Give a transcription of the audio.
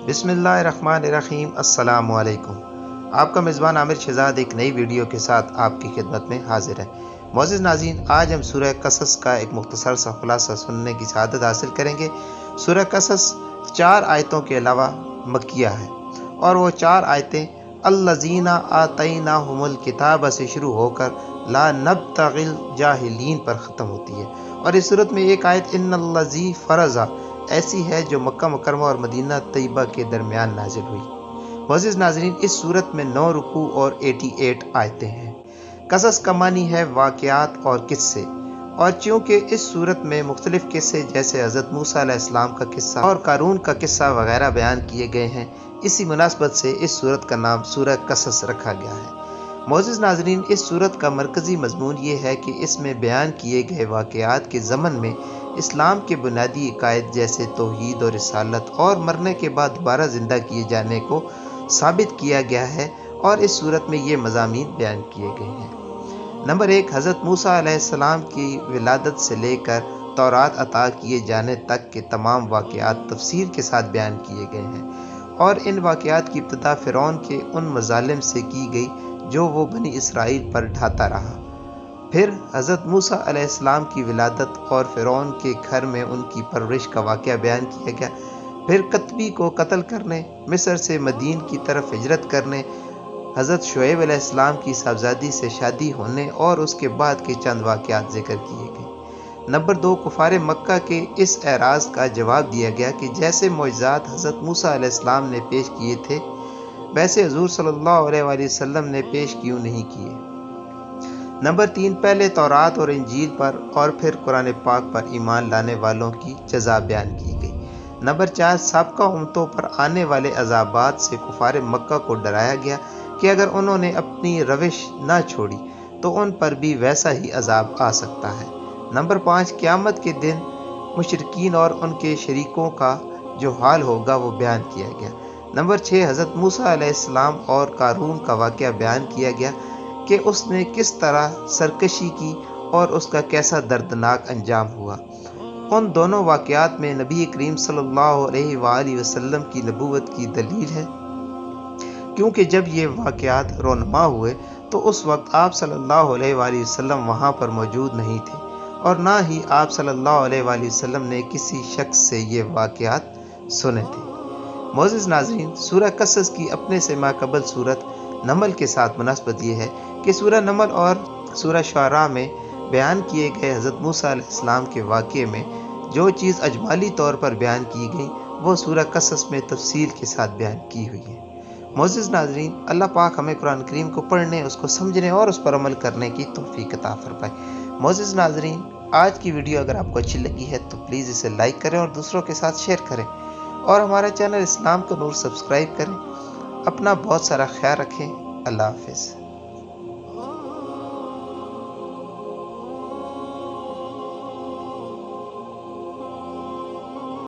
بسم اللہ الرحمن الرحیم۔ السلام علیکم۔ آپ کا میزبان عامر شہزاد ایک نئی ویڈیو کے ساتھ آپ کی خدمت میں حاضر ہے۔ معزز ناظرین، آج ہم سورہ قصص کا ایک مختصر سا خلاصہ سننے کی سعادت حاصل کریں گے۔ سورہ قصص 4 آیتوں کے علاوہ مکیہ ہے اور وہ 4 آیتیں الذین آتیناہم الکتاب سے شروع ہو کر لا نبتغی الجاہلین پر ختم ہوتی ہے، اور اس صورت میں ایک آیت ان الذی فرض ایسی ہے جو مکہ مکرمہ اور مدینہ طیبہ کے درمیان نازل ہوئی۔ معزز ناظرین، اس صورت میں 9 رکوع اور 88 آیتیں ہیں۔ قصص کا معنی ہے واقعات اور قصے، اور چونکہ اس صورت میں مختلف قصے جیسے حضرت موسیٰ علیہ السلام کا قصہ اور قارون کا قصہ وغیرہ بیان کیے گئے ہیں، اسی مناسبت سے اس صورت کا نام سورہ قصص رکھا گیا ہے۔ معزز ناظرین، اس صورت کا مرکزی مضمون یہ ہے کہ اس میں بیان کیے گئے واقعات کے ضمن میں اسلام کے بنیادی عقائد جیسے توحید اور رسالت اور مرنے کے بعد دوبارہ زندہ کیے جانے کو ثابت کیا گیا ہے، اور اس صورت میں یہ مضامین بیان کیے گئے ہیں۔ نمبر 1، حضرت موسیٰ علیہ السلام کی ولادت سے لے کر تورات عطا کیے جانے تک کے تمام واقعات تفصیل کے ساتھ بیان کیے گئے ہیں، اور ان واقعات کی ابتدا فرعون کے ان مظالم سے کی گئی جو وہ بنی اسرائیل پر ڈھاتا رہا۔ پھر حضرت موسیٰ علیہ السلام کی ولادت اور فرعون کے گھر میں ان کی پرورش کا واقعہ بیان کیا گیا۔ پھر قطبی کو قتل کرنے، مصر سے مدین کی طرف ہجرت کرنے، حضرت شعیب علیہ السلام کی صاحبزادی سے شادی ہونے اور اس کے بعد کے چند واقعات ذکر کیے گئے۔ نمبر 2، کفار مکہ کے اس اعراض کا جواب دیا گیا کہ جیسے معجزات حضرت موسیٰ علیہ السلام نے پیش کیے تھے، ویسے حضور صلی اللہ علیہ وآلہ وسلم نے پیش کیوں نہیں کیے۔ نمبر 3، پہلے تورات اور انجیل پر اور پھر قرآن پاک پر ایمان لانے والوں کی جزا بیان کی گئی۔ نمبر 4، سابقہ امتوں پر آنے والے عذابات سے کفار مکہ کو ڈرایا گیا کہ اگر انہوں نے اپنی روش نہ چھوڑی تو ان پر بھی ویسا ہی عذاب آ سکتا ہے۔ نمبر 5، قیامت کے دن مشرکین اور ان کے شریکوں کا جو حال ہوگا وہ بیان کیا گیا۔ نمبر 6، حضرت موسیٰ علیہ السلام اور قارون کا واقعہ بیان کیا گیا کہ اس نے کس طرح سرکشی کی اور اس کا کیسا دردناک انجام ہوا۔ ان دونوں واقعات میں نبی کریم صلی اللہ علیہ وآلہ وسلم کی نبوت کی دلیل ہے، کیونکہ جب یہ واقعات رونما ہوئے تو اس وقت آپ صلی اللہ علیہ وآلہ وسلم وہاں پر موجود نہیں تھے، اور نہ ہی آپ صلی اللہ علیہ وآلہ وسلم نے کسی شخص سے یہ واقعات سنے تھے۔ معزز ناظرین، سورہ قصص کی اپنے سے ماقبل صورت نمل کے ساتھ مناسبت یہ ہے کہ سورہ نمل اور سورہ شعراء میں بیان کیے گئے حضرت موسیٰ علیہ السلام کے واقعے میں جو چیز اجمالی طور پر بیان کی گئی وہ سورہ قصص میں تفصیل کے ساتھ بیان کی ہوئی ہے۔ معزز ناظرین، اللہ پاک ہمیں قرآن کریم کو پڑھنے، اس کو سمجھنے اور اس پر عمل کرنے کی توفیق عطا فرمائے۔ معزز ناظرین، آج کی ویڈیو اگر آپ کو اچھی لگی ہے تو پلیز اسے لائک کریں اور دوسروں کے ساتھ شیئر کریں، اور ہمارا چینل اسلام کا نور سبسکرائب کریں۔ اپنا بہت سارا خیال رکھیں۔ اللہ حافظ۔